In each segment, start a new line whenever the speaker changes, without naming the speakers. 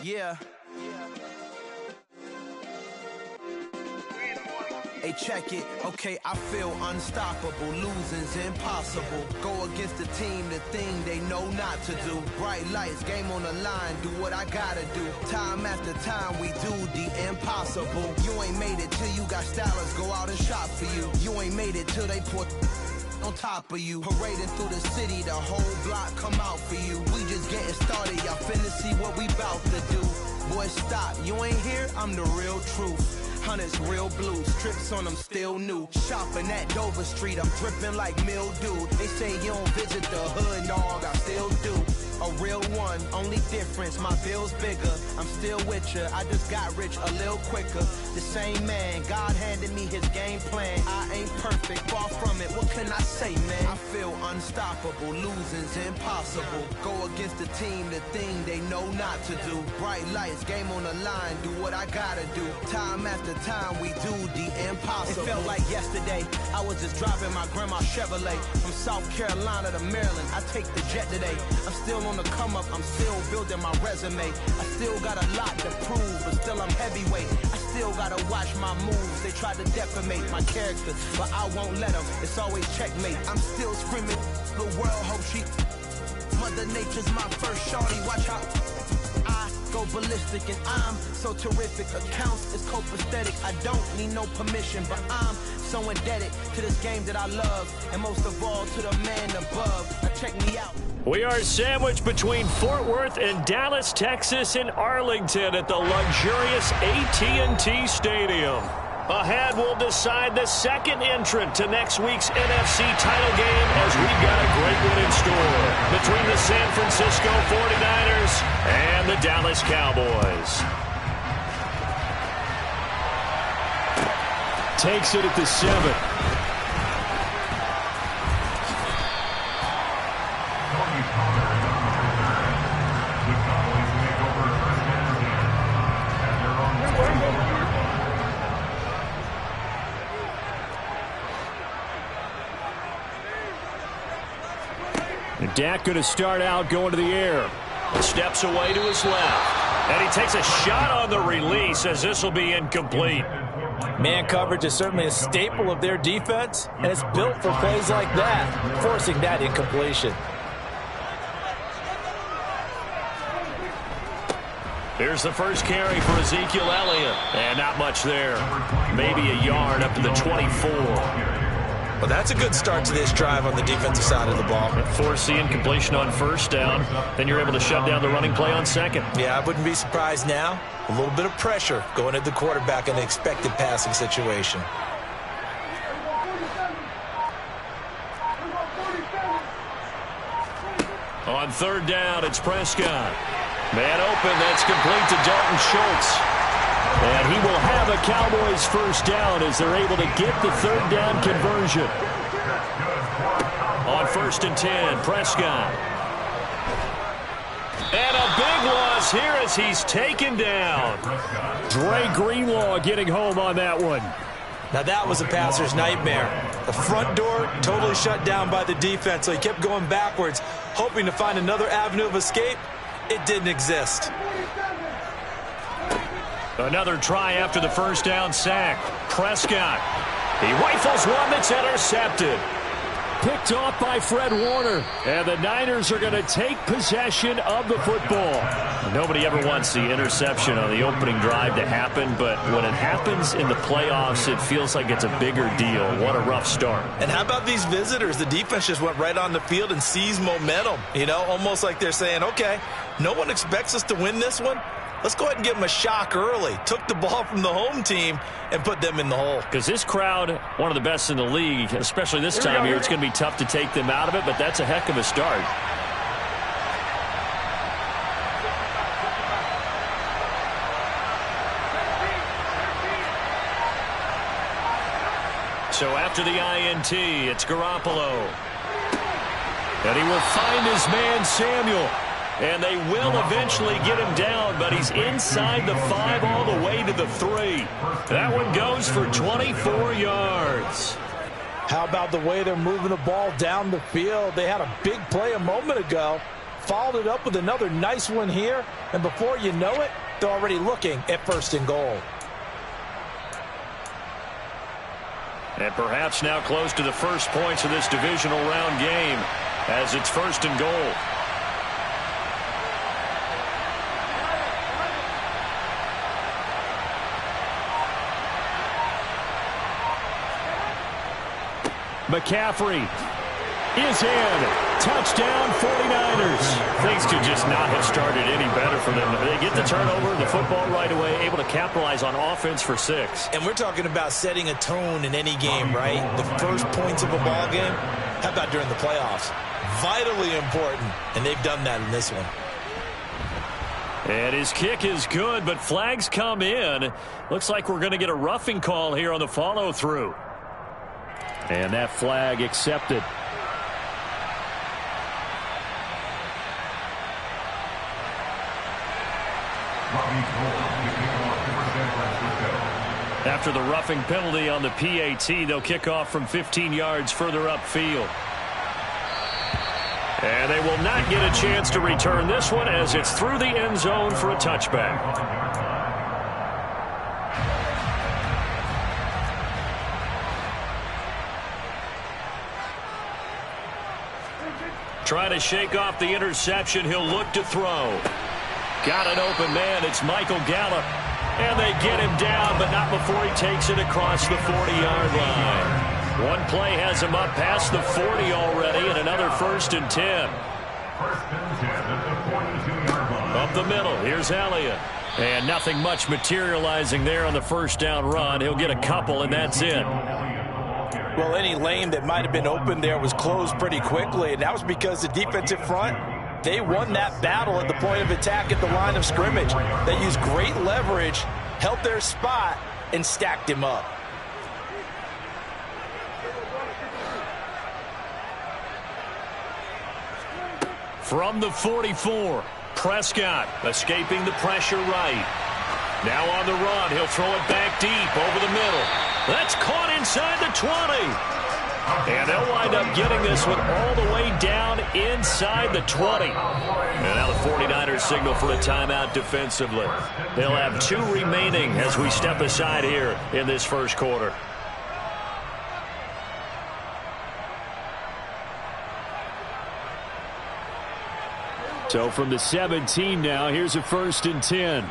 Yeah. Hey, check it. Okay, I feel unstoppable. Losing's impossible. Go against the team, the thing they know not to do. Bright lights, game on the line. Do what I gotta do. Time after time, we do the impossible. You ain't made it till you got stylers go out and shop for you. You ain't made it till they put on top of you. Parading through the city, the whole block come out for you. We just getting started, y'all finna see what we bout to do. Boy, stop, you ain't here, I'm the real truth. Hunters, real blues, strips on them still new. Shopping at Dover Street, I'm dripping like mildew. They say you don't visit the hood, dog, I still do. A real one, only difference, my bill's bigger. I'm still with ya, I just got rich a little quicker. The same man, God handed me his game plan. I ain't perfect, far from it, what can I say, man? I feel unstoppable, losing's impossible. Go against the team, the thing they know not to do. Bright lights, game on the line, do what I gotta do. Time after time, we do the impossible. It felt like yesterday, I was just driving my grandma's Chevrolet. From South Carolina to Maryland, I take the jet today. I'm still on the come up, I'm still building my resume. I still got a lot to prove, but still I'm heavyweight. I still gotta watch my moves, they try to defamate my character, but I won't let them, it's always checkmate. I'm still screaming, the world hope she Mother Nature's my first shorty, watch out. I go ballistic and I'm so terrific. Accounts is copacetic, I don't need no permission, but I'm so indebted to this game that I love, and most of all to the man above. Now check me out.
We are sandwiched between Fort Worth and Dallas, Texas, and Arlington at the luxurious AT&T Stadium. Ahead, we'll decide the second entrant to next week's NFC title game, as we've got a great one in store between the San Francisco 49ers and the Dallas Cowboys. Takes it at the 7. Dak going to start out going to the air. Steps away to his left. And he takes a shot on the release, as this will be incomplete.
Man coverage is certainly a staple of their defense, and it's built for plays like that, forcing that incompletion.
Here's the first carry for Ezekiel Elliott. And not much there. Maybe a yard up to the 24.
Well, that's a good start to this drive on the defensive side of the ball.
Force the incompletion on first down. Then you're able to shut down the running play on second.
Yeah, I wouldn't be surprised now. A little bit of pressure going at the quarterback in the expected passing situation.
On third down, it's Prescott. Man open, that's complete to Dalton Schultz. And he will have a Cowboys first down as they're able to get the third down conversion. On 1st and 10, Prescott. And a big loss here as he's taken down. Dre Greenlaw getting home on that one.
Now that was a passer's nightmare. The front door totally shut down by the defense, so he kept going backwards, hoping to find another avenue of escape. It didn't exist.
Another try after the first down sack. Prescott. He rifles one that's intercepted. Picked off by Fred Warner. And the Niners are going to take possession of the football. Nobody ever wants the interception on the opening drive to happen, but when it happens in the playoffs, it feels like it's a bigger deal. What a rough start.
And how about these visitors? The defense just went right on the field and seized momentum. You know, almost like they're saying, okay, no one expects us to win this one. Let's go ahead and give them a shock early. Took the ball from the home team and put them in the hole.
Because this crowd, one of the best in the league, especially this time of year, it's going to be tough to take them out of it, but that's a heck of a start. So after the INT, it's Garoppolo. And he will find his man, Samuel. And they will eventually get him down, but he's inside the 5 all the way to the 3. That one goes for 24 yards.
How about the way they're moving the ball down the field? They had a big play a moment ago. followed it up with another nice one here, and before you know it, they're already looking at 1st and goal.
And perhaps now close to the first points of this divisional round game as it's 1st and goal. McCaffrey is in. Touchdown 49ers. Things could just not have started any better for them. They get the turnover, the football right away, able to capitalize on offense for 6.
And we're talking about setting a tone in any game, right? The first points of a ball game. How about during the playoffs? Vitally important, and they've done that in this one.
And his kick is good, but flags come in. Looks like we're going to get a roughing call here on the follow-through. And that flag accepted. After the roughing penalty on the PAT, they'll kick off from 15 yards further upfield. And they will not get a chance to return this one as it's through the end zone for a touchback. Trying to shake off the interception. He'll look to throw. Got an open man. It's Michael Gallup. And they get him down, but not before he takes it across the 40-yard line. One play has him up past the 40 already, and another 1st and 10. Up the middle, here's Elliott. And nothing much materializing there on the 1st down run. He'll get a couple, and that's it.
Well, any lane that might have been open there was closed pretty quickly, and that was because the defensive front, they won that battle at the point of attack at the line of scrimmage. They used great leverage, held their spot, and stacked him up.
From the 44, Prescott escaping the pressure right. Now on the run, he'll throw it back deep over the middle. That's caught inside the 20. And they'll wind up getting this one all the way down inside the 20. And now the 49ers signal for a timeout defensively. They'll have 2 remaining as we step aside here in this first quarter. So from the 17 now, here's a 1st and 10.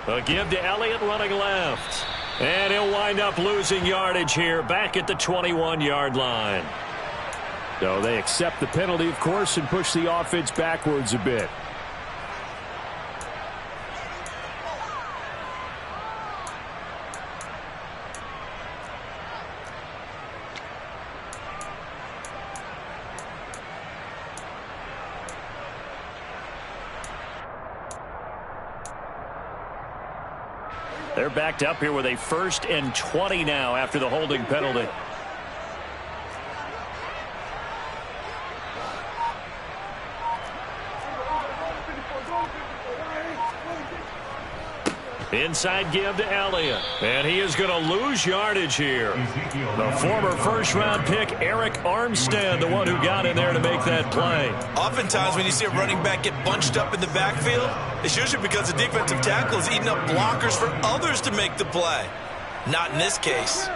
A give to Elliott running left. And he'll wind up losing yardage here back at the 21-yard line. So they accept the penalty, of course, and push the offense backwards a bit. They're backed up here with a 1st and 20 now after the holding penalty. Inside give to Elliott. And he is going to lose yardage here. The former 1st-round pick, Eric Armstead, the one who got in there to make that play.
Oftentimes when you see a running back get bunched up in the backfield, it's usually because the defensive tackle is eating up blockers for others to make the play. Not in this case.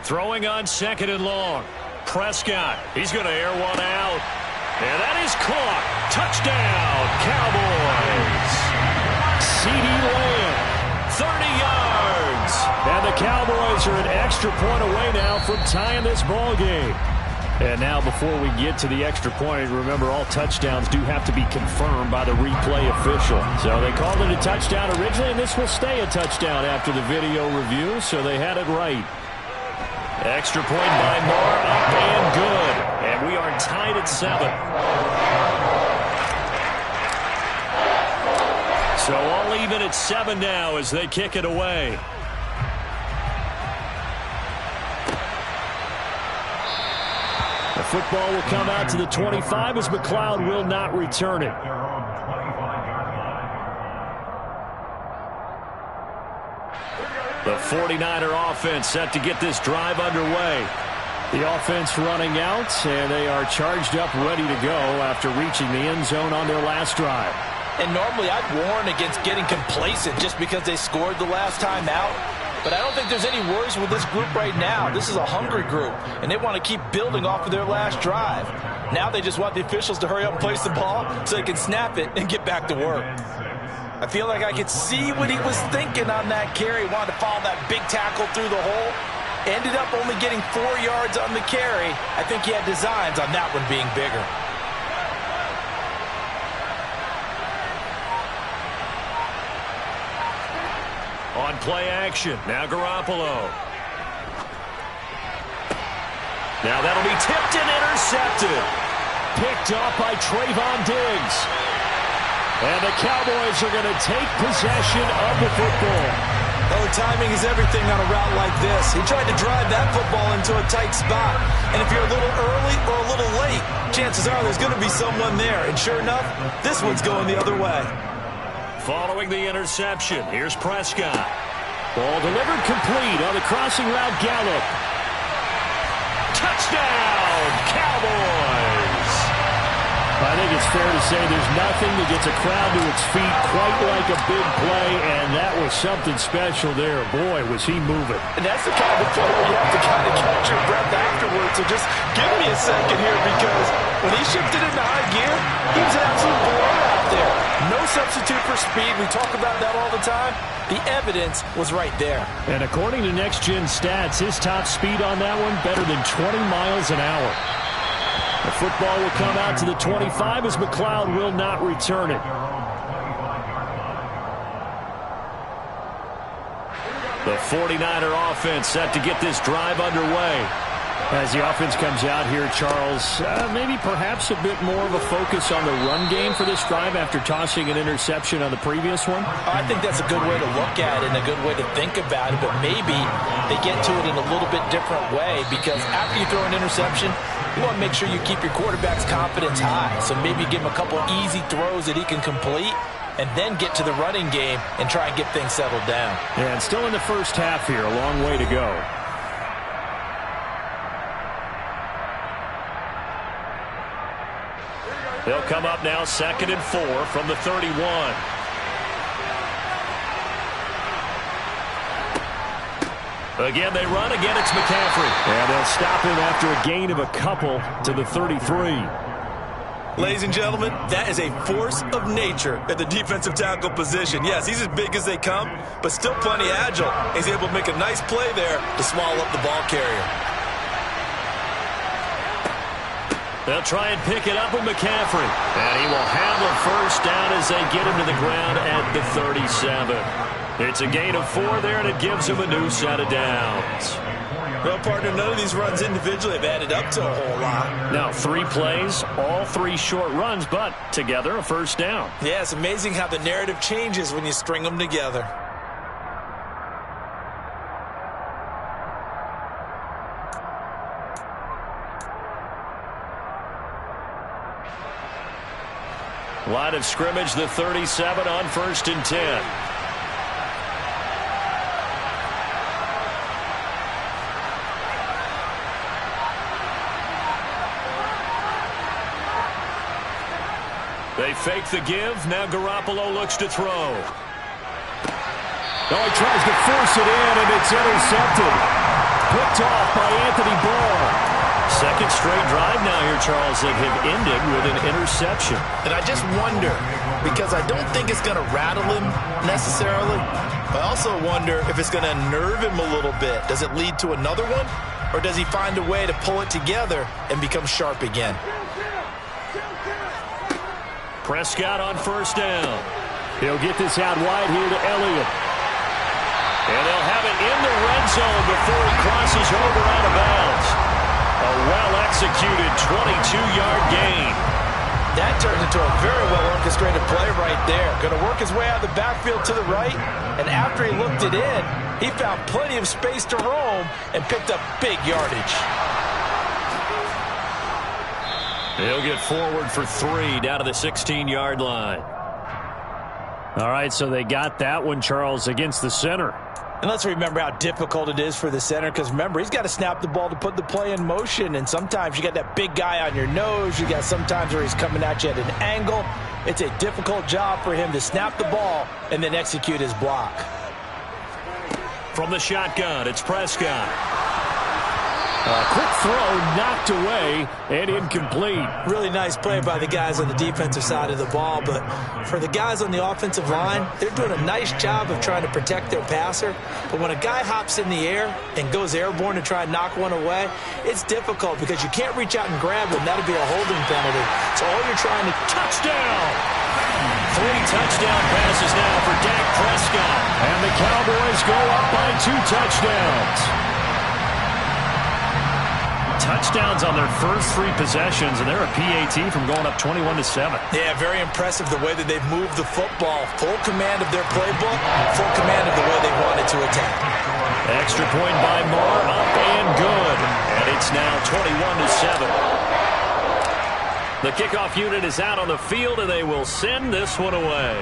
Throwing on 2nd and long. Prescott, he's going to air one out. And that is caught. Touchdown, Cowboys. CeeDee Lamb, 30 yards. And the Cowboys are an extra point away now from tying this ball game. And now before we get to the extra point, remember all touchdowns do have to be confirmed by the replay official. So they called it a touchdown originally, and this will stay a touchdown after the video review, so they had it right. Extra point by Moore, up and good. And we are tied at 7. So all even at 7 now as they kick it away. The football will come out to the 25 as McLeod will not return it. The 49er offense set to get this drive underway. The offense running out, and they are charged up, ready to go after reaching the end zone on their last drive.
And normally I'd warn against getting complacent just because they scored the last time out. But I don't think there's any worries with this group right now. This is a hungry group, and they want to keep building off of their last drive. Now they just want the officials to hurry up and place the ball so they can snap it and get back to work. I feel like I could see what he was thinking on that carry. Wanted to follow that big tackle through the hole. Ended up only getting 4 yards on the carry. I think he had designs on that one being bigger.
On play action, now Garoppolo. Now that'll be tipped and intercepted. Picked off by Trayvon Diggs. And the Cowboys are going to take possession of the football.
Oh, timing is everything on a route like this. He tried to drive that football into a tight spot. And if you're a little early or a little late, chances are there's going to be someone there. And sure enough, this one's going the other way.
Following the interception, here's Prescott. Ball delivered complete on the crossing route. Gallup. Touchdown, Cowboys! I think it's fair to say there's nothing that gets a crowd to its feet quite like a big play, and that was something special there. Boy, was he moving.
And that's the kind of play where you have to kind of catch your breath afterwards. So just give me a second here, because when he shifted into high gear, he was an absolute blowout out there. No substitute for speed. We talk about that all the time. The evidence was right there.
And according to Next Gen Stats, his top speed on that one better than 20 miles an hour. The football will come out to the 25 as McLeod will not return it. The 49er offense set to get this drive underway. As the offense comes out here, Charles, maybe perhaps a bit more of a focus on the run game for this drive after tossing an interception on the previous one?
I think that's a good way to look at it and a good way to think about it, but maybe they get to it in a little bit different way, because after you throw an interception, you want to make sure you keep your quarterback's confidence high. So maybe give him a couple easy throws that he can complete, and then get to the running game and try and get things settled down.
Yeah, and still in the first half here, a long way to go. They'll come up now 2nd and 4 from the 31. Again, they run. Again, it's McCaffrey. And they'll stop him after a gain of a couple to the 33.
Ladies and gentlemen, that is a force of nature at the defensive tackle position. Yes, he's as big as they come, but still plenty agile. He's able to make a nice play there to swallow up the ball carrier.
They'll try and pick it up with McCaffrey. And he will have a first down as they get him to the ground at the 37. It's a gain of 4 there, and it gives him a new set of downs.
Well, partner, none of these runs individually have added up to a whole lot.
Now, 3 plays, all 3 short runs, but together a first down.
Yeah, it's amazing how the narrative changes when you string them together.
Line of scrimmage, the 37 on 1st and 10. They fake the give. Now Garoppolo looks to throw. Oh, he tries to force it in, and it's intercepted. Picked off by Anthony Barr. Second straight drive now here, Charles, that have ended with an interception.
And I just wonder, because I don't think it's going to rattle him necessarily. I also wonder if it's going to unnerve him a little bit. Does it lead to another one? Or does he find a way to pull it together and become sharp again?
Prescott on first down. He'll get this out wide here to Elliott. And they'll have it in the red zone before he crosses over out of bounds. A well-executed 22-yard gain.
That turned into a very well-orchestrated play right there. Going to work his way out of the backfield to the right, and after he looked it in, he found plenty of space to roam and picked up big yardage.
He'll get forward for 3 down to the 16-yard line. All right, so they got that one, Charles, against the center.
And let's remember how difficult it is for the center, because remember, he's got to snap the ball to put the play in motion, and sometimes you got that big guy on your nose. You got sometimes where he's coming at you at an angle. It's a difficult job for him to snap the ball and then execute his block.
From the shotgun, it's Prescott. A quick throw knocked away and incomplete.
Really nice play by the guys on the defensive side of the ball, but for the guys on the offensive line, they're doing a nice job of trying to protect their passer. But when a guy hops in the air and goes airborne to try and knock one away, it's difficult because you can't reach out and grab him. That'll be a holding penalty. So all you're trying to...
Touchdown! 3 touchdown passes now for Dak Prescott. And the Cowboys go up by 2 touchdowns. Touchdowns on their first 3 possessions, and they're a PAT from going up 21-7.
Yeah, very impressive the way that they've moved the football. Full command of their playbook, full command of the way they wanted to attack.
Extra point by Moore, up and good. And it's now 21-7. The kickoff unit is out on the field, and they will send this one away.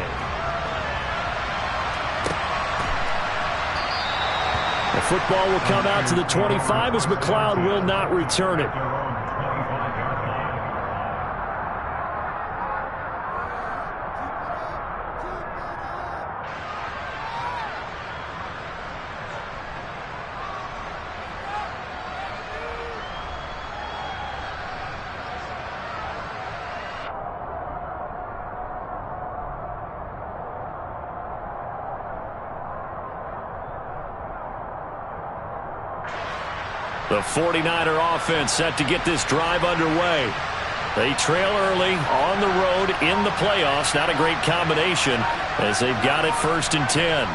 The football will come out to the 25 as McLeod will not return it. The 49er offense set to get this drive underway. They trail early on the road in the playoffs. Not a great combination as they've got it 1st and 10.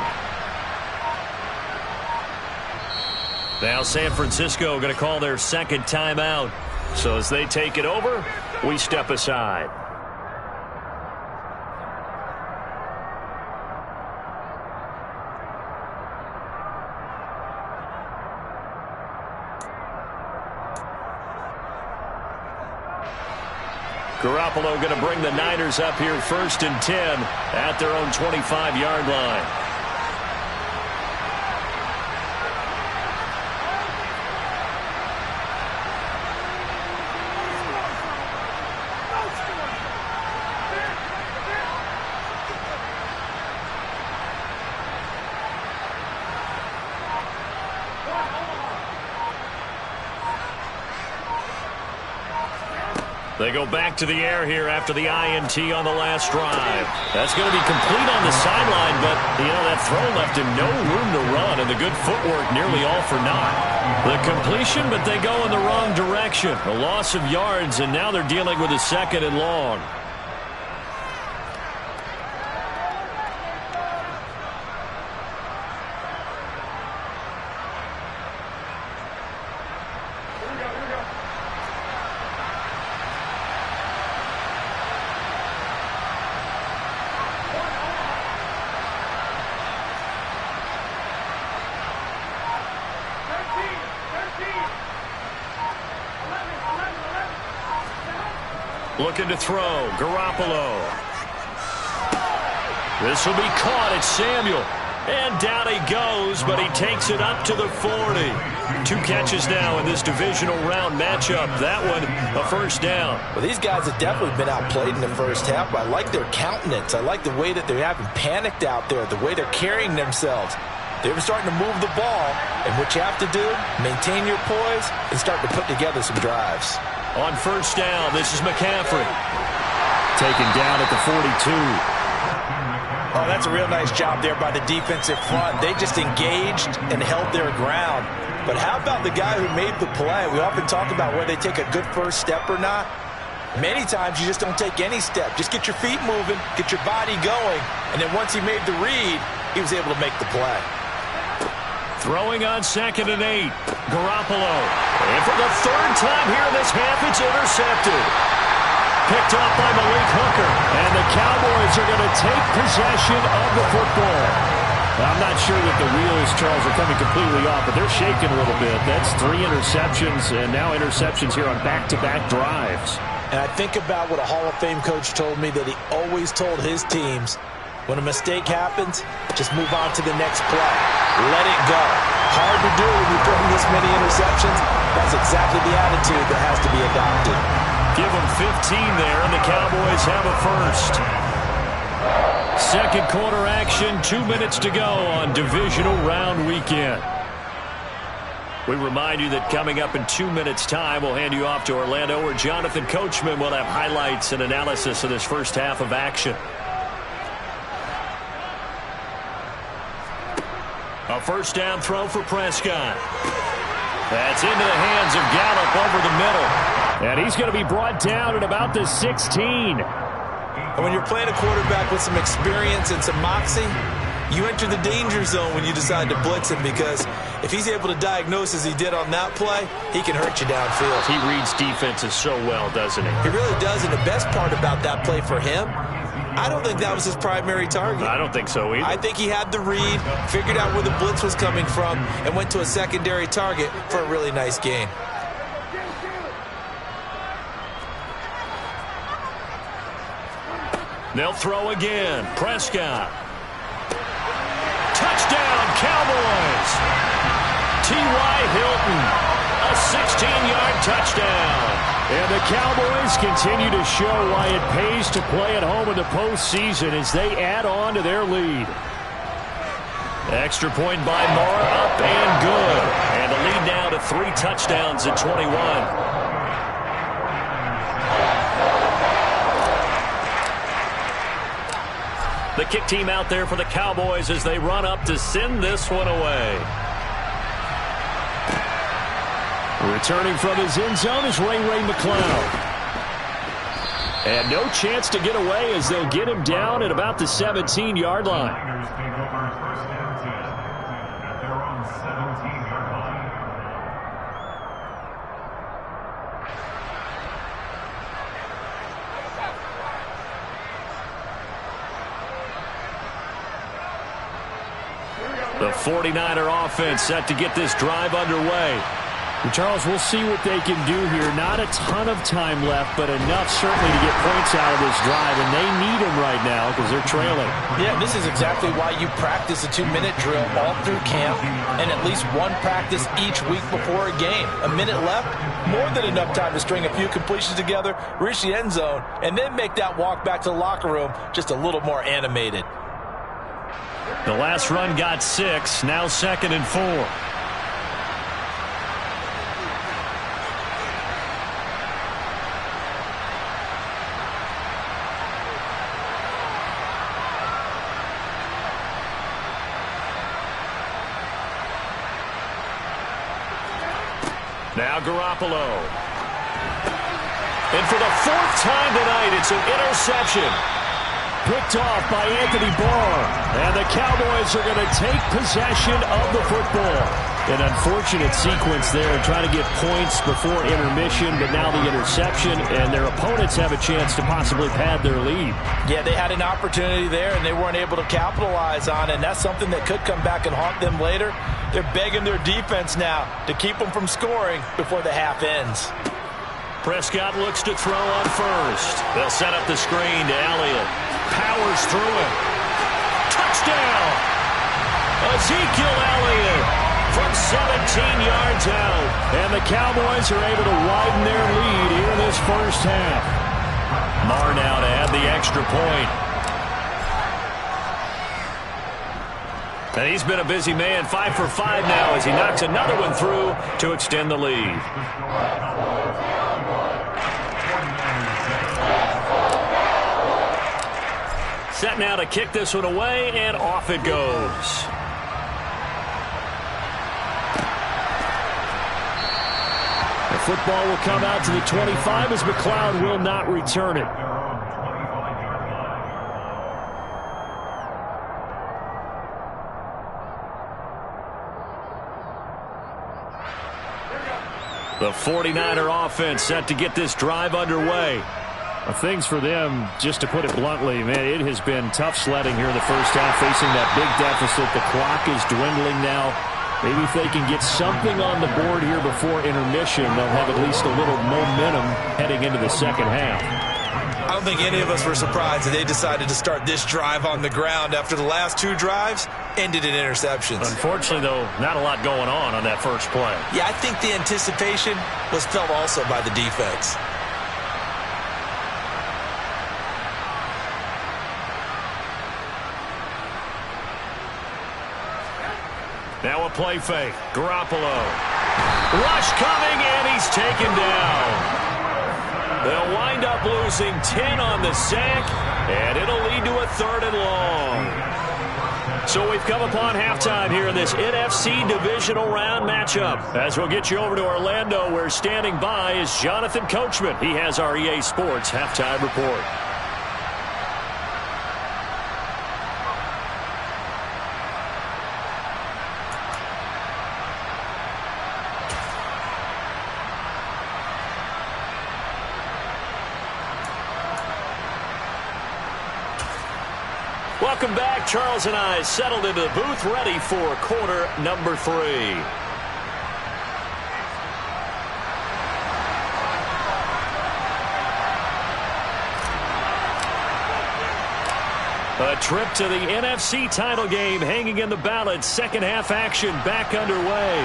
Now San Francisco going to call their 2nd timeout. So as they take it over, we step aside. Garoppolo going to bring the Niners up here 1st and 10 at their own 25-yard line. They go back to the air here after the INT on the last drive. That's going to be complete on the sideline, but, you know, that throw left him no room to run, and the good footwork nearly all for naught. The completion, but they go in the wrong direction. A loss of yards, and now they're dealing with a 2nd and long. Looking to throw, Garoppolo. This will be caught. It's Samuel. And down he goes, but he takes it up to the 40. 2 catches now in this divisional round matchup. That one, a 1st down.
Well, these guys have definitely been outplayed in the first half. I like their countenance. I like the way that they haven't panicked out there, the way they're carrying themselves. They're starting to move the ball, and what you have to do, maintain your poise and start to put together some drives.
On 1st down, this is McCaffrey. Taken down at the 42.
Oh, that's a real nice job there by the defensive front. They just engaged and held their ground. But how about the guy who made the play? We often talk about whether they take a good first step or not. Many times you just don't take any step. Just get your feet moving, get your body going, and then once he made the read, he was able to make the play.
Throwing on 2nd and 8. Garoppolo. And for the 3rd time here in this half, it's intercepted. Picked off by Malik Hooker. And the Cowboys are going to take possession of the football. I'm not sure that the wheels, Charles, are coming completely off, but they're shaking a little bit. That's 3 interceptions, and now interceptions here on back-to-back drives.
And I think about what a Hall of Fame coach told me, that he always told his teams, When a mistake happens, just move on to the next play. Let it go. Hard to do when you're throwing this many interceptions. That's exactly the attitude that has to be adopted.
Give them 15 there, and the Cowboys have a first. Second quarter action, 2 minutes to go on divisional round weekend. We remind you that coming up in 2 minutes' time, we'll hand you off to Orlando, where Jonathan Coachman will have highlights and analysis of this first half of action. A first down throw for Prescott. That's into the hands of Gallup over the middle. And he's going to be brought down at about the 16.
And when you're playing a quarterback with some experience and some moxie, you enter the danger zone when you decide to blitz him, because if he's able to diagnose as he did on that play, he can hurt you downfield.
He reads defenses so well, doesn't he?
He really does, and the best part about that play for him, I don't think that was his primary target.
I don't think so either.
I think he had the read, figured out where the blitz was coming from, and went to a secondary target for a really nice gain.
They'll throw again. Prescott. Touchdown, Cowboys. T.Y. Hilton, a 16-yard touchdown. And the Cowboys continue to show why it pays to play at home in the postseason as they add on to their lead. Extra point by Mara, up and good. And the lead now to 3 touchdowns at 21. The kick team out there for the Cowboys as they run up to send this one away. Returning from his end zone is Ray McCloud. And no chance to get away as they'll get him down at about the 17-yard line. The 49er offense set to get this drive underway.
Charles, we'll see what they can do here. Not a ton of time left, but enough certainly to get points out of this drive, and they need them right now because they're trailing.
Yeah, this is exactly why you practice a 2-minute drill all through camp and at least one practice each week before a game. A minute left, more than enough time to string a few completions together, reach the end zone, and then make that walk back to the locker room just a little more animated.
The last run got 6, now 2nd and 4. Now Garoppolo. And for the 4th time tonight, it's an interception. Picked off by Anthony Barr. And the Cowboys are going to take possession of the football. An unfortunate sequence there, trying to get points before intermission, but now the interception, and their opponents have a chance to possibly pad their lead.
Yeah, they had an opportunity there, and they weren't able to capitalize on it, and that's something that could come back and haunt them later. They're begging their defense now to keep them from scoring before the half ends.
Prescott looks to throw on first. They'll set up the screen to Elliott. Powers through it. Touchdown! Ezekiel Elliott from 17 yards out. And the Cowboys are able to widen their lead here in this first half. Marr now to add the extra point. And he's been a busy man, 5 for 5 now as he knocks another one through to extend the lead. Set now to kick this one away, and off it goes. The football will come out to the 25 as McCloud will not return it. The 49er offense set to get this drive underway.
Things for them, just to put it bluntly, man, it has been tough sledding here in the first half, facing that big deficit. The clock is dwindling now. Maybe if they can get something on the board here before intermission, they'll have at least a little momentum heading into the second half.
I'm don't think any of us were surprised that they decided to start this drive on the ground after the last 2 drives ended in interceptions.
Unfortunately, though, not a lot going on that first play.
Yeah, I think the anticipation was felt also by the defense.
Now a play fake. Garoppolo. Rush coming, and he's taken down. They'll wind up losing 10 on the sack, and it'll lead to a 3rd and long. So we've come upon halftime here in this NFC divisional round matchup. As we'll get you over to Orlando, where standing by is Jonathan Coachman. He has our EA Sports halftime report. Welcome back. Charles and I settled into the booth, ready for quarter number 3. A trip to the NFC title game hanging in the balance. Second half action back underway.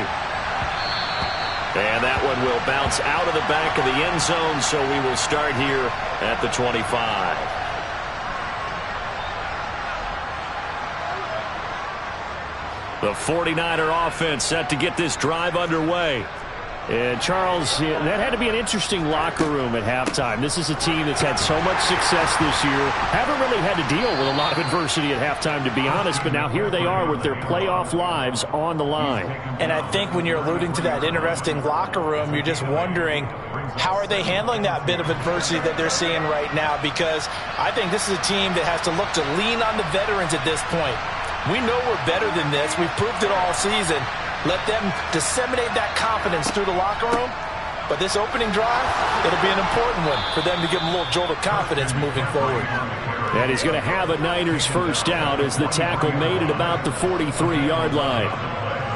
And that one will bounce out of the back of the end zone, so we will start here at the 25. The 49er offense set to get this drive underway. And, Charles, that had to be an interesting locker room at halftime. This is a team that's had so much success this year. Haven't really had to deal with a lot of adversity at halftime, to be honest. But now here they are with their playoff lives on the line.
And I think when you're alluding to that interesting locker room, you're just wondering, how are they handling that bit of adversity that they're seeing right now? Because I think this is a team that has to look to lean on the veterans at this point. We know we're better than this. We've proved it all season. Let them disseminate that confidence through the locker room. But this opening drive, it'll be an important one for them to give them a little jolt of confidence moving forward.
And he's going to have a Niners first down as the tackle made at about the 43-yard line.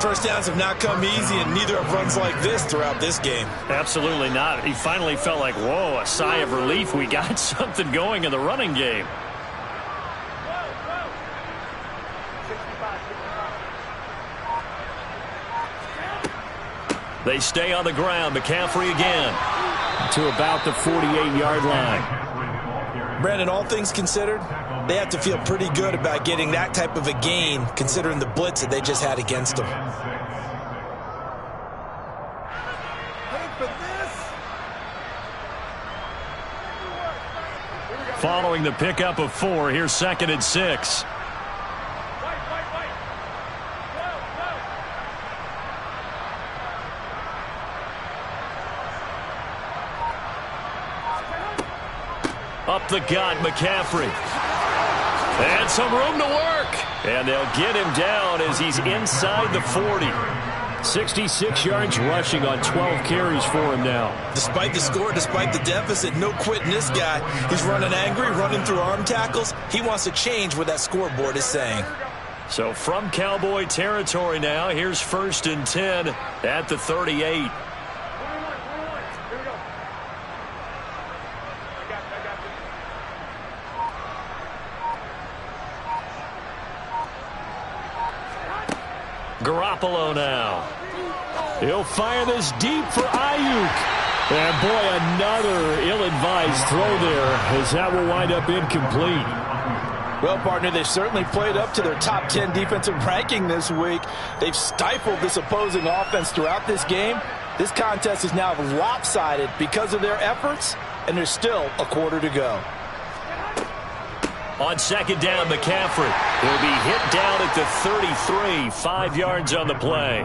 First downs have not come easy, and neither have runs like this throughout this game.
Absolutely not. He finally felt like, whoa, a sigh of relief. We got something going in the running game. They stay on the ground. McCaffrey again to about the 48-yard line.
Brandon, all things considered, they have to feel pretty good about getting that type of a gain, considering the blitz that they just had against them.
Following the pickup of 4, here's 2nd and 6. Up the gut, McCaffrey. And some room to work. And they'll get him down as he's inside the 40. 66 yards rushing on 12 carries for him now.
Despite the score, despite the deficit, no quitting this guy. He's running angry, running through arm tackles. He wants to change what that scoreboard is saying.
So from Cowboy territory now, here's 1st and 10 at the 38. Garoppolo now. He'll fire this deep for Ayuk. And boy, another ill-advised throw there as that will wind up incomplete.
Well, partner, they've certainly played up to their top 10 defensive ranking this week. They've stifled this opposing offense throughout this game. This contest is now lopsided because of their efforts, and there's still a quarter to go.
On 2nd down, McCaffrey. He'll be hit down at the 33, 5 yards on the play.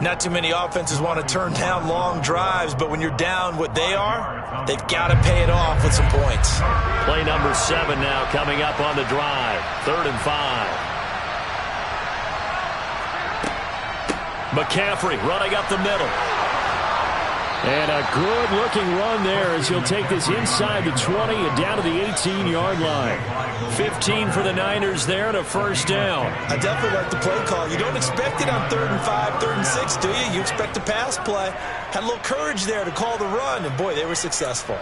Not too many offenses want to turn down long drives, but when you're down what they are, they've got to pay it off with some points.
Play number 7 now coming up on the drive. 3rd and 5. McCaffrey running up the middle. And a good-looking run there as he'll take this inside the 20 and down to the 18-yard line. 15 for the Niners there and a first down.
I definitely like the play call. You don't expect it on 3rd and 5, 3rd and 6, do you? You expect a pass play. Had a little courage there to call the run, and boy, they were successful.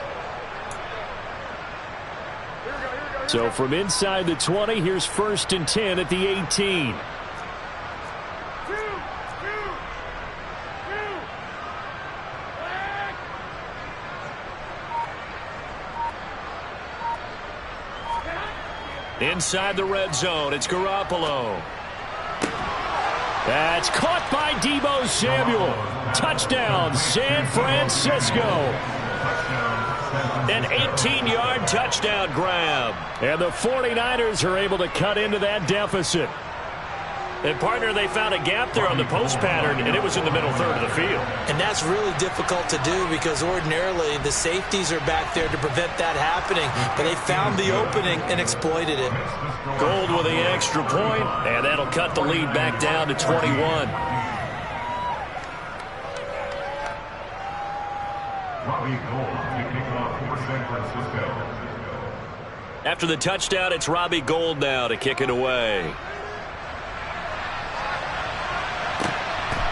So from inside the 20, here's 1st and 10 at the 18. Inside the red zone, it's Garoppolo. That's caught by Deebo Samuel. Touchdown, San Francisco. An 18-yard touchdown grab. And the 49ers are able to cut into that deficit. And, partner, they found a gap there on the post pattern, and it was in the middle third of the field.
And that's really difficult to do because ordinarily the safeties are back there to prevent that happening. But they found the opening and exploited it.
Gold with the extra point, and that'll cut the lead back down to 21. After the touchdown, it's Robbie Gould now to kick it away.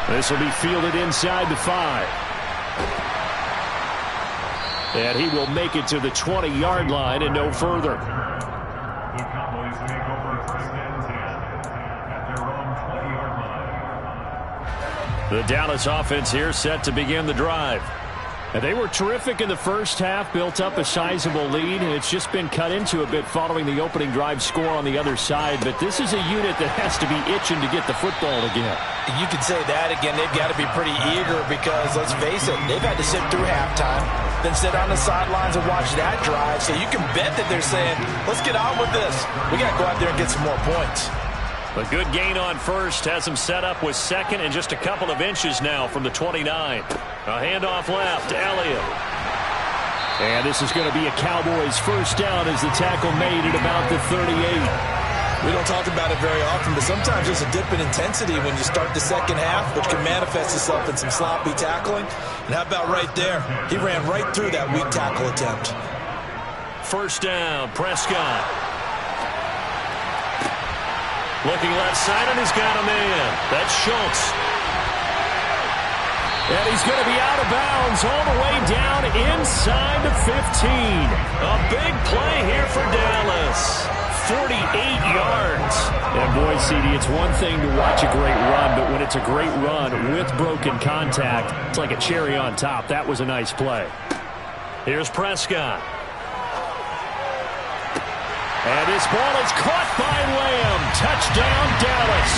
This will be fielded inside the 5. And he will make it to the 20-yard line and no further. The Dallas offense here set to begin the drive. And they were terrific in the first half, built up a sizable lead, and it's just been cut into a bit following the opening drive score on the other side. But this is a unit that has to be itching to get the football again.
You could say that again. They've got to be pretty eager because, let's face it, they've had to sit through halftime, then sit on the sidelines and watch that drive. So you can bet that they're saying, let's get on with this. We got to go out there and get some more points.
A good gain on first has him set up with second and just a couple of inches now from the 29. A handoff left, Elliott. And this is going to be a Cowboys first down as the tackle made at about the 38.
We don't talk about it very often, but sometimes there's a dip in intensity when you start the second half, which can manifest itself in some sloppy tackling. And how about right there? He ran right through that weak tackle attempt.
First down, Prescott. Looking left side, and he's got a man. That's Schultz. And he's going to be out of bounds all the way down inside the 15. A big play here for Dallas. 48 yards. And boy, CD, it's one thing to watch a great run, but when it's a great run with broken contact, it's like a cherry on top. That was a nice play. Here's Prescott. And this ball is caught by Lamb. Touchdown, Dallas.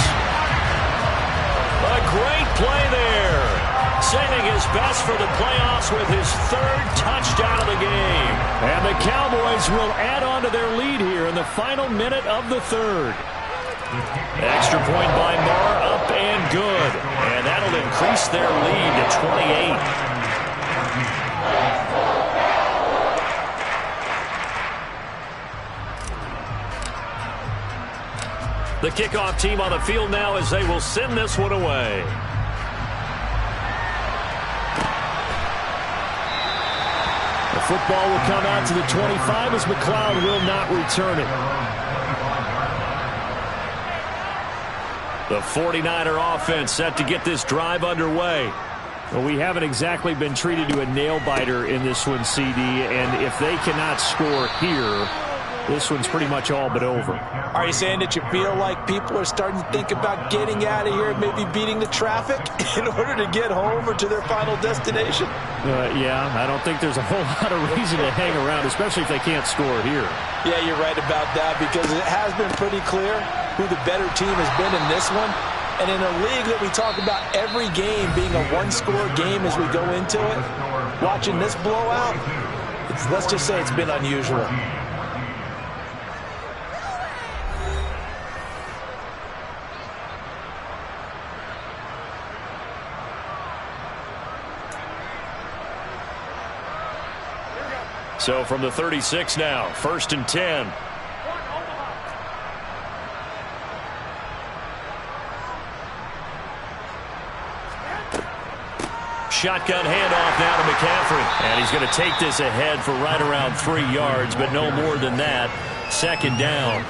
A great play there. Saving his best for the playoffs with his 3rd touchdown of the game. And the Cowboys will add on to their lead here in the final minute of the 3rd. Extra point by Marr, up and good. And that'll increase their lead to 28. The kickoff team on the field now as they will send this one away. The football will come out to the 25 as McLeod will not return it. The 49er offense set to get this drive underway. Well, we haven't exactly been treated to a nail-biter in this one, CD, and if they cannot score here, this one's pretty much all but over.
Are you saying that you feel like people are starting to think about getting out of here, maybe beating the traffic in order to get home or to their final destination?
Yeah, I don't think there's a whole lot of reason to hang around, especially if they can't score here.
Yeah, you're right about that because it has been pretty clear who the better team has been in this one. And in a league that we talk about every game being a one-score game as we go into it, watching this blowout, let's just say it's been unusual.
So from the 36 now, 1st and 10. Shotgun handoff now to McCaffrey. And he's going to take this ahead for right around 3 yards, but no more than that. Second down.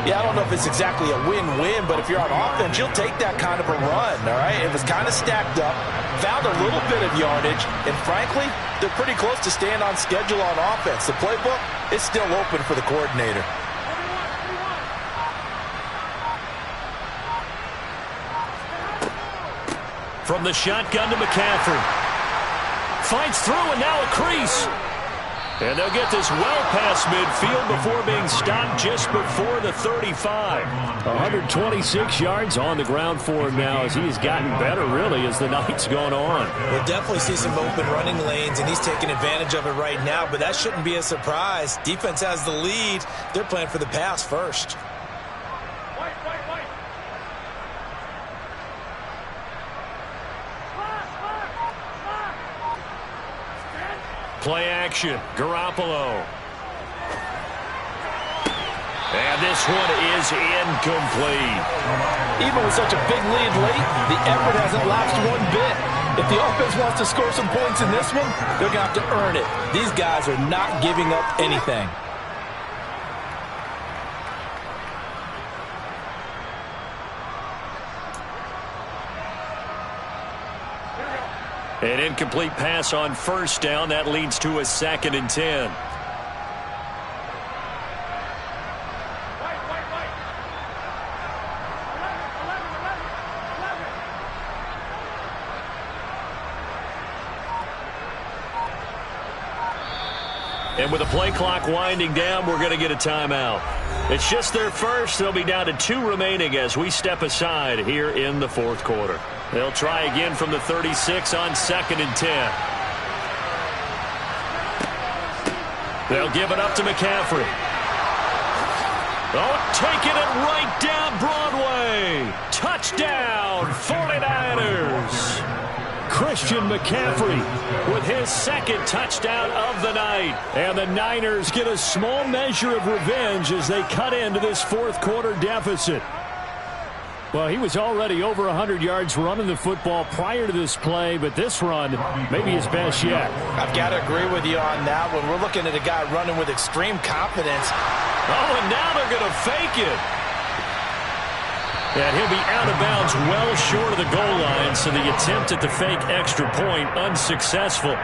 Yeah, I don't know if it's exactly a win-win, but if you're on offense, you'll take that kind of a run, all right? It was kind of stacked up, found a little bit of yardage, and frankly, they're pretty close to staying on schedule on offense. The playbook is still open for the coordinator.
From the shotgun to McCaffrey. Finds through and now a crease. And they'll get this well past midfield before being stopped just before the 35.
126 yards on the ground for him now as he's gotten better, really, as the night's gone on.
We'll definitely see some open running lanes, and he's taking advantage of it right now, but that shouldn't be a surprise. Defense has the lead. They're playing for the pass first.
Play action, Garoppolo. And this one is incomplete.
Even with such a big lead late, the effort hasn't lapsed one bit. If the offense wants to score some points in this one, they're going to have to earn it. These guys are not giving up anything.
An incomplete pass on first down. That leads to a 2nd and 10. And with the play clock winding down, we're going to get a timeout. It's just their first. They'll be down to 2 remaining as we step aside here in the 4th quarter. They'll try again from the 36 on 2nd and 10. They'll give it up to McCaffrey. Oh, taking it right down Broadway. Touchdown, 49ers. Christian McCaffrey with his 2nd touchdown of the night. And the Niners get a small measure of revenge as they cut into this 4th quarter deficit. Well, he was already over 100 yards running the football prior to this play, but this run may be his best yet.
I've got to agree with you on that one. We're looking at a guy running with extreme confidence.
Oh, and now they're going to fake it. And he'll be out of bounds well short of the goal line, so the attempt at the fake extra point unsuccessful.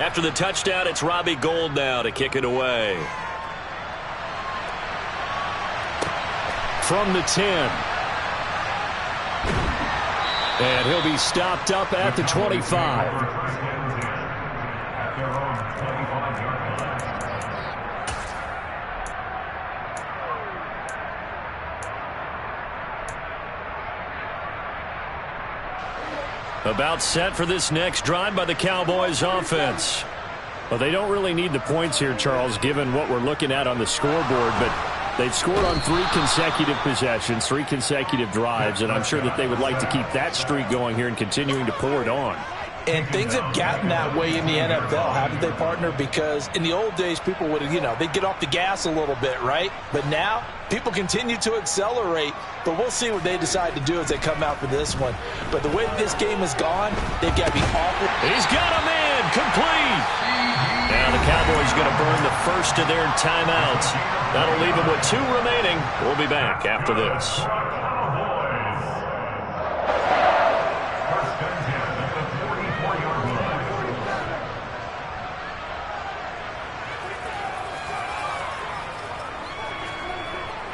After the touchdown, it's Robbie Gould now to kick it away. From the 10. And he'll be stopped up at the 25. About set for this next drive by the Cowboys offense. Well, they don't really need the points here, Charles, given what we're looking at on the scoreboard, but they've scored on 3 consecutive possessions, 3 consecutive drives, and I'm sure that they would like to keep that streak going here and continuing to pour it on.
And things have gotten that way in the NFL, haven't they, partner? Because in the old days, people would, they'd get off the gas a little bit, right? But now, people continue to accelerate. But we'll see what they decide to do as they come out for this one. But the way this game has gone, they've got to be awful.
He's got a man complete. Now the Cowboys going to burn the first of their timeouts. That'll leave them with 2 remaining. We'll be back after this.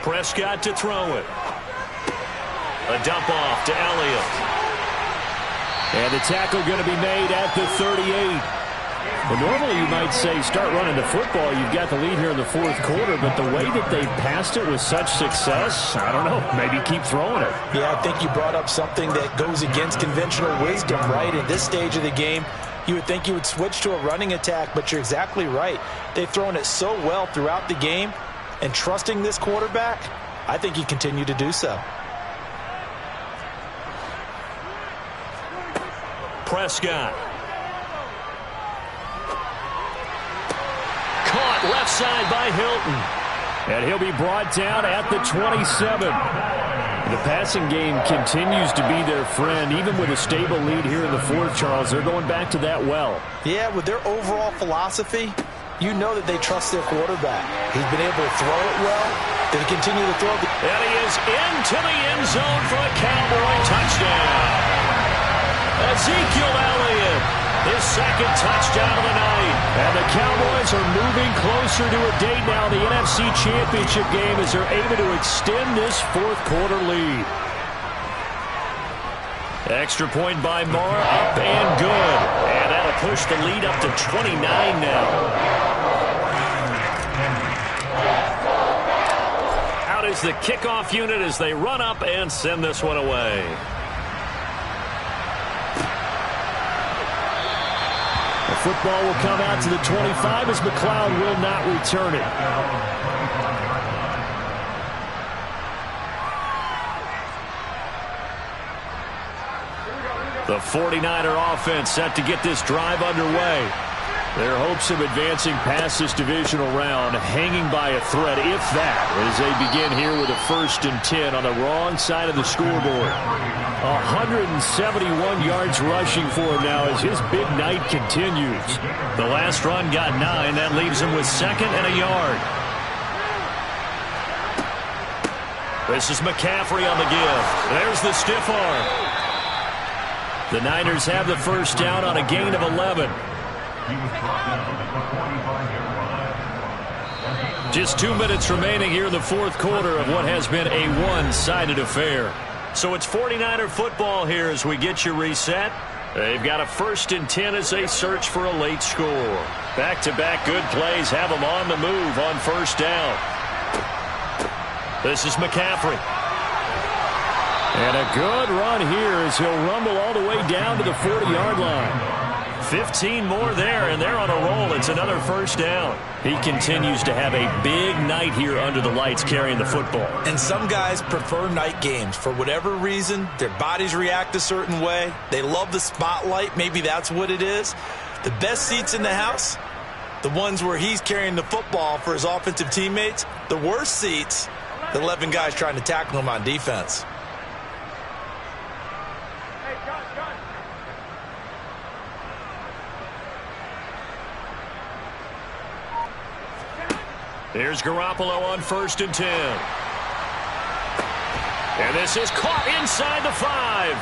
Prescott to throw it. A dump off to Elliott.
And the tackle going to be made at the 38. Well, normally you might say start running the football. You've got the lead here in the 4th quarter, but the way that they've passed it with such success, I don't know, maybe keep throwing it.
Yeah, I think you brought up something that goes against conventional wisdom, right? In this stage of the game, you would think you would switch to a running attack, but you're exactly right. They've thrown it so well throughout the game, and trusting this quarterback, I think you continue to do so.
Prescott. Caught left side by Hilton. And he'll be brought down at the 27. The passing game continues to be their friend. Even with a stable lead here in the fourth, Charles, they're going back to that well.
Yeah, with their overall philosophy, you know that they trust their quarterback. He's been able to throw it well. They continue to throw.
And he is into the end zone for a Cowboy touchdown. Ezekiel Elliott, his second touchdown of the night. And the Cowboys are moving closer to a date now, the NFC Championship game, as they're able to extend this fourth quarter lead. Extra point by Marr, up and good. And that'll push the lead up to 29 now. Out is the kickoff unit as they run up and send this one away. The football will come out to the 25 as McLeod will not return it. The 49er offense set to get this drive underway. Their hopes of advancing past this divisional round hanging by a thread, if that, as they begin here with a 1st and 10 on the wrong side of the scoreboard. 171 yards rushing for him now as his big night continues. The last run got 9. That leaves him with 2nd and a yard. This is McCaffrey on the give. There's the stiff arm. The Niners have the first down on a gain of 11. Just 2 minutes remaining here in the fourth quarter of what has been a one-sided affair. So it's 49er football here as we get you reset. They've got a 1st and 10 as they search for a late score. Back-to-back good plays have them on the move on 1st down. This is McCaffrey. And a good run here as he'll rumble all the way down to the 40-yard line. 15 more there, and they're on a roll. It's another 1st down. He continues to have a big night here under the lights carrying the football.
And some guys prefer night games. For whatever reason, their bodies react a certain way. They love the spotlight. Maybe that's what it is. The best seats in the house, the ones where he's carrying the football for his offensive teammates. The worst seats, the 11 guys trying to tackle him on defense.
Here's Garoppolo on 1st and 10. And this is caught inside the 5.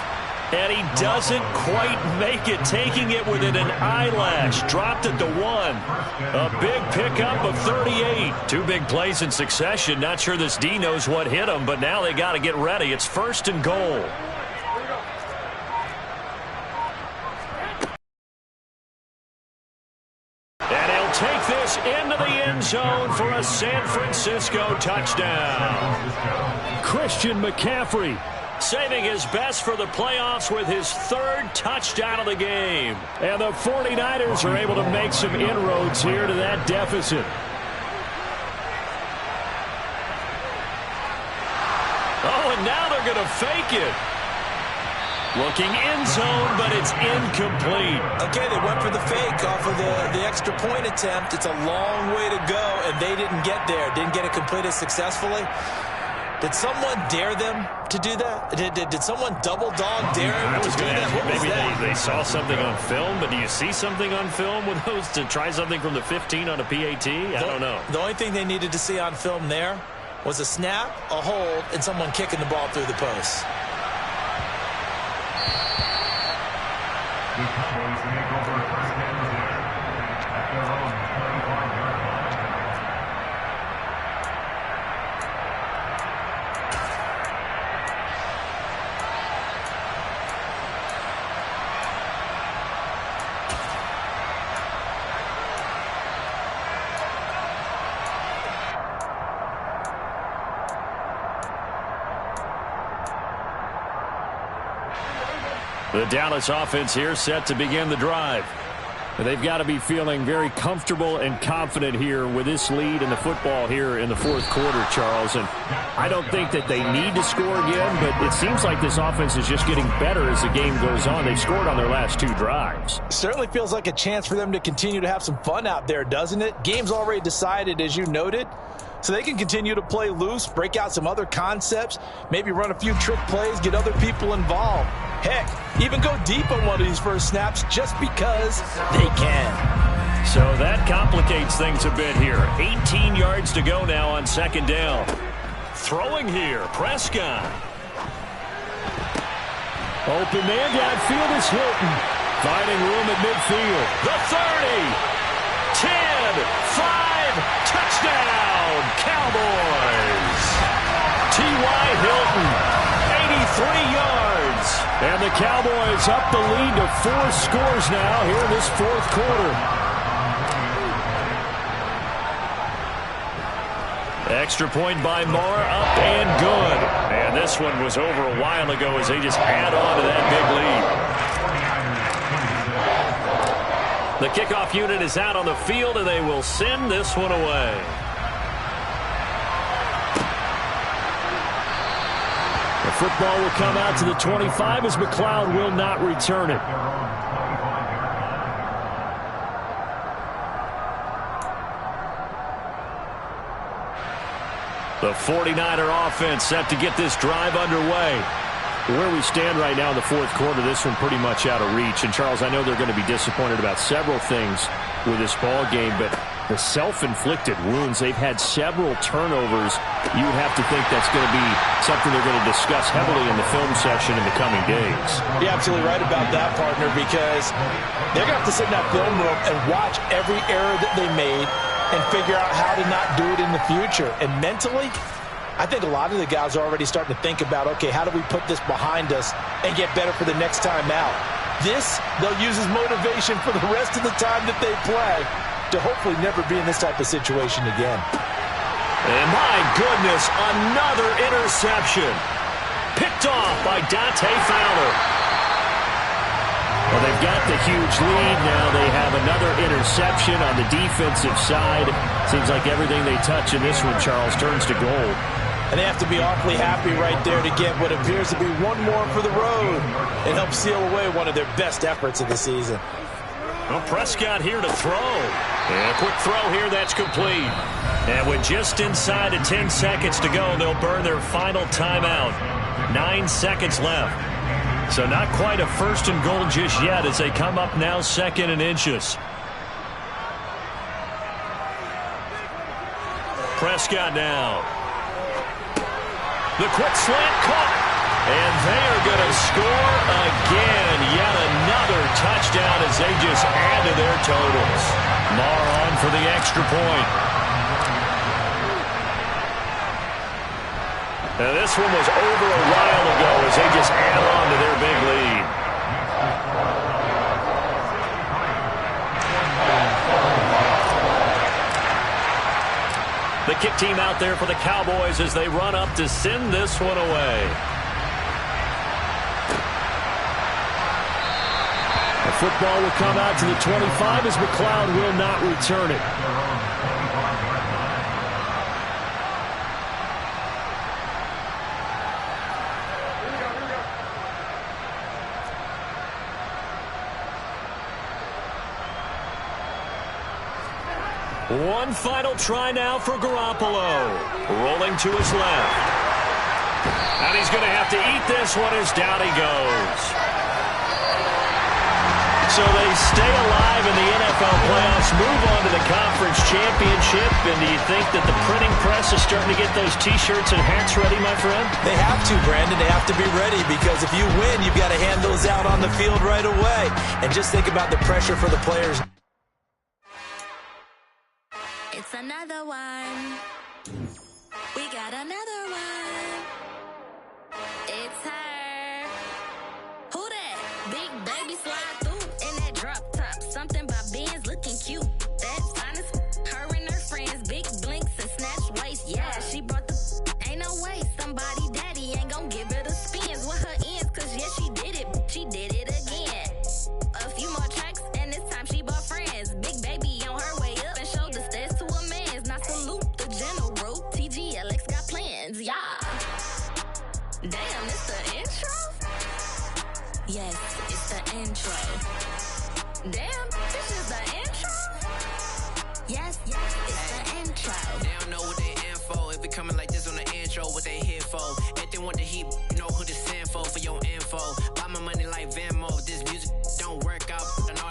And he doesn't quite make it, taking it within an eyelash. Dropped at the 1. A big pickup of 38. 2 big plays in succession. Not sure this D knows what hit him, but now they got to get ready. It's 1st and goal. Take this into the end zone for a San Francisco touchdown. Christian McCaffrey saving his best for the playoffs with his 3rd touchdown of the game. And the 49ers are able to make some inroads here to that deficit. Oh, and now they're going to fake it. Looking end zone, but it's incomplete.
Okay, they went for the fake off of the extra point attempt. It's a long way to go, and they didn't get there. Didn't get it completed successfully. Did someone dare them to do that? Did someone double dog dare them to do that? What
Maybe
was that?
they saw something on film, but do you see something on film with those to try something from the 15 on a PAT? I don't know.
The only thing they needed to see on film there was a snap, a hold, and someone kicking the ball through the post.
The Cowboys take over 1st and 10 at their own 35-yard line.
The Dallas offense here set to begin the drive.
They've got to be feeling very comfortable and confident here with this lead in the football here in the fourth quarter, Charles. And I don't think that they need to score again, but it seems like this offense is just getting better as the game goes on. They've scored on their last 2 drives.
Certainly feels like a chance for them to continue to have some fun out there, doesn't it? Game's already decided, as you noted. So they can continue to play loose, break out some other concepts, maybe run a few trick plays, get other people involved. Heck, even go deep on one of these first snaps just because they can.
So that complicates things a bit here. 18 yards to go now on second down. Throwing here, Prescott. Open man downfield is Hilton. Finding room at midfield. The 30, 10, 5, touchdown, Cowboys. T.Y. Hilton, 83 yards. And the Cowboys up the lead to 4 scores now here in this fourth quarter. Extra point by Moore, up and good. And this one was over a while ago as they just add on to that big lead. The kickoff unit is out on the field, and they will send this one away. The football will come out to the 25 as McLeod will not return it. The 49er offense set to get this drive underway. Where we stand right now in the fourth quarter, this one pretty much out of reach. And, Charles, I know they're going to be disappointed about several things with this ball game, but the self-inflicted wounds, they've had several turnovers. You would have to think that's going to be something they're going to discuss heavily in the film session in the coming days.
You're absolutely right about that, partner, because they're going to have to sit in that film room and watch every error that they made and figure out how to not do it in the future. And mentally, I think a lot of the guys are already starting to think about, okay, how do we put this behind us and get better for the next time out? This, they'll use as motivation for the rest of the time that they play to hopefully never be in this type of situation again.
And my goodness, another interception. Picked off by Dante Fowler. Well, they've got the huge lead. Now they have another interception on the defensive side. Seems like everything they touch in this one, Charles, turns to gold.
And they have to be awfully happy right there to get what appears to be one more for the road and help seal away one of their best efforts of the season.
Well, Prescott here to throw. And a quick throw here, that's complete. And with just inside of 10 seconds to go, they'll burn their final timeout. 9 seconds left. So not quite a first and goal just yet as they come up now second and inches. Prescott now. The quick slant caught. And they are going to score again. Yet another touchdown as they just add to their totals. Marr on for the extra point. And this one was over a while ago as they just add on to their big lead. The kick team out there for the Cowboys as they run up to send this one away. The football will come out to the 25 as McLeod will not return it. One final try now for Garoppolo. Rolling to his left. And he's going to have to eat this one as down he goes. So they stay alive in the NFL playoffs, move on to the conference championship. And do you think that the printing press is starting to get those T-shirts and hats ready, my friend?
They have to, Brandon. They have to be ready because if you win, you've got to hand those out on the field right away. And just think about the pressure for the players.
It's another one. We got another one. It's her. Who that? Big baby slide through in that drop top. Something by Benz looking cute. That's finest. Her and her friends. Big blinks and snatch waist. Yeah, she brought the. Ain't no way. Somebody daddy ain't gonna give her the spins with her ends. Cause yeah, she did it. She did it again. A few more tracks and this time she bought Damn, it's the intro? Yes, it's the intro. Damn, this is the intro? Yes, it's the intro.
They don't know what they in for. If it coming like this on the intro, what they here for? If they want the heat,